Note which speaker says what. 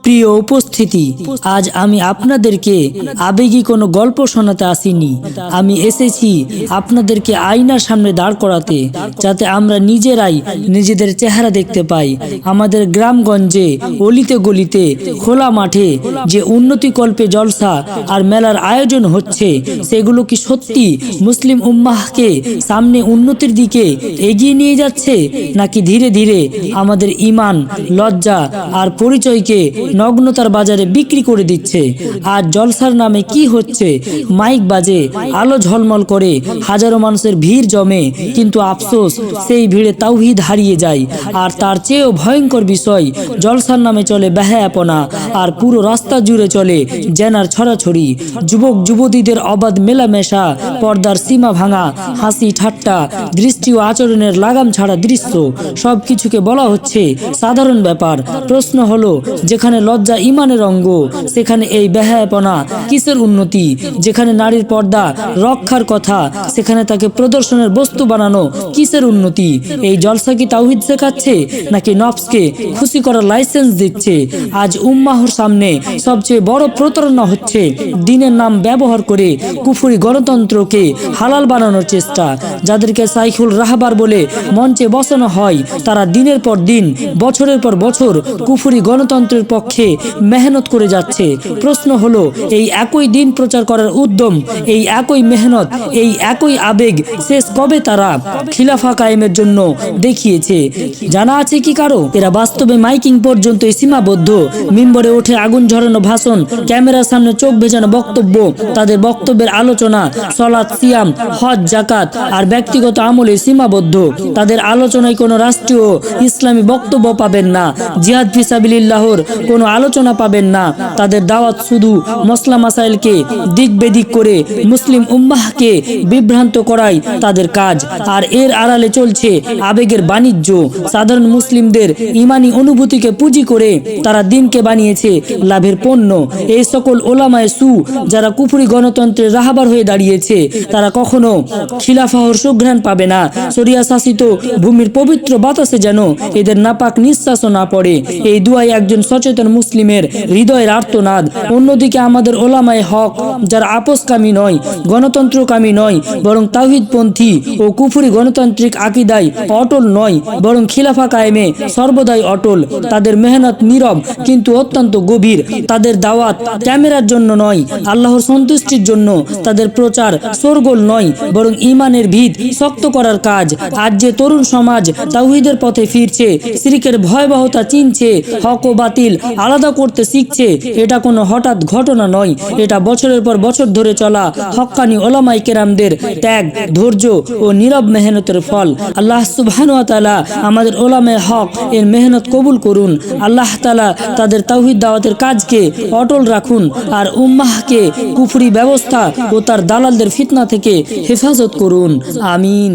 Speaker 1: প্রিয় উপস্থিতি, আজ আমি আপনাদেরকে আবেগী কোনো গল্প শোনাতে আসিনি। আমি এসেছি আপনাদেরকে আয়নার সামনে দাঁড় করাতে, যাতে আমরা নিজেরাই নিজেদের চেহারা দেখতে পাই। আমাদের গ্রামগঞ্জে, অলিতে গলিতে, খোলা মাঠে যে উন্নতিকল্পে জলসা আর মেলার আয়োজন হচ্ছে, সেগুলো কি সত্যি মুসলিম উম্মাহকে সামনে উন্নতির দিকে এগিয়ে নিয়ে যাচ্ছে, নাকি ধীরে ধীরে আমাদের ঈমান, লজ্জা আর পরিচয়কে নগ্নতার বাজারে বিক্রি করে দিচ্ছে? আর জলসার নামে কি হচ্ছে? মাইক বাজে, আলো ঝলমল করে, হাজারো মানুষের ভিড় জমে, কিন্তু আফসোস সেই ভিড়ে তাওহীদ হারিয়ে যায়। আর তার চেয়েও ভয়ঙ্কর বিষয়, জলসার নামে চলে বেহায়াপনা, আর পুরো রাস্তা জুড়ে চলে জেনার ছড়াছড়ি। যুবক যুবতীদের অবাধ মেলামেশা, পর্দার সীমা ভাঙা, হাসি ঠাট্টা, দৃষ্টি ও আচরণের লাগাম ছাড়া দৃশ্য, সব কিছুকে বলা হচ্ছে সাধারণ ব্যাপার। প্রশ্ন হলো, যেখানে লজ্জা ঈমানের অঙ্গ, সেখানে এই বেহায়াপনা কিসের উন্নতি? যেখানে নারীর পর্দা রক্ষার কথা, সেখানে তাকে প্রদর্শনের বস্তু বানানো কিসের উন্নতি? এই জলসা কি তাওহীদ শেখাচ্ছে, নাকি নফসকে খুশি করার লাইসেন্স দিচ্ছে? আজ উম্মাহর সামনে সবচেয়ে বড় প্রতারণা হচ্ছে দ্বীনের নাম ব্যবহার করে কুফরি গণতন্ত্রকে হালাল বানানোর চেষ্টা। যাদেরকে সাইখুল রাহবার বলে মঞ্চে বসানো হয়, তারা দিনের পর দিন, বছরের পর বছর কুফরি গণতন্ত্রের পক্ষে মেহনত করে যাচ্ছে। প্রশ্ন হলো, এই একই দিন প্রচার করার উদ্যম, এই একই মেহনত, এই একই আবেগ শেষ কবে তারা খিলাফা কায়েমের জন্য দেখিয়েছে? জানা আছে কি কারো? এরা বাস্তবে মাইকিং পর্যন্ত সীমাবদ্ধ। মিম্বরে উঠে আগুন ঝরানো ভাষণ, ক্যামেরার সামনে চোখ ভেজানো বক্তব্য, তাদের বক্তব্যের আলোচনা সালাত, সিয়াম, হজ, যাকাত আর ব্যক্তিগত আমলে সীমাবদ্ধ। তাদের আলোচনায় কোনো রাষ্ট্রীয় ইসলামী বক্তব্য পাবেন না, জিহাদ ফি সাবিলিল্লাহর কোনো আলোচনা পাবেন না। তাদের দাওয়াত শুধু মসলা মাসাইলকে দিক বেদিক করে মুসলিম উম্মাহকে বিভ্রান্ত করাই তাদের কাজ। আর এর আড়ালে চলছে আবেগের বাণিজ্য। সাধারণ মুসলিমদের ইমানি অনুভূতিকে পুঁজি করে তারা দিনকে বানিয়েছে লাভের পণ্য। এই সকল ওলামায়ে সু যারা কুফরি গণতন্ত্রের রাহবার হয়ে দাঁড়িয়েছে, তারা কখনো খিলাফাহর সুঘ্রাণ পাবে না। শরিয়া শাসিত ভূমির পবিত্র বাতাসে যেন এদের নাপাক নিঃশ্বাসও না পড়ে, এই দুয়াই একজন সচেতন মুসলিমের হৃদয়ের আর্তনাদ। অন্যদিকে আমাদের ওলামায়ে হক, যারা আপোসকামী নয়, গণতন্ত্রকামী নয়, বরং তাওহীদপন্থী ও কুফরি গণতান্ত্রিক আকীদায় অটল নয়, বরং খিলাফা কায়েমে সর্বদাই অটল। তাদের মেহনত নীরব কিন্তু অত্যন্ত গভীর। তাদের দাওয়াত ক্যামেরার জন্য নয়, আল্লাহর সন্তুষ্টির জন্য। তাদের প্রচার শোরগোল নয়, বরং ঈমানের ভিত শক্ত করার কাজ। আজ যে তরুণ সমাজ তাওহীদের পথে ফিরছে, শিরকের ভয়াবহতা চিনছে, হক ও বাতিল আলাদা করতে শিখছে, এটা কোনো হঠাৎ ঘটনা নয়। এটা বছরের পর বছর ধরে চলা হক্কানি ওলামায়ে কেরামদের ত্যাগ, ধৈর্য ও নীরব মেহনতের ফল। আল্লাহ সুবহানাহু ওয়া তাআলা আমাদের ওলামায়ে হক এর মেহনত কবুল করুন। আল্লাহ তাআলা তাদের তাওহীদ দাওয়াতের কাজকে অটল রাখুন, আর উম্মাহকে কুফরি ব্যবস্থা ও তার দালালদের ফিতনা থেকে হেফাজত করুন। আমিন।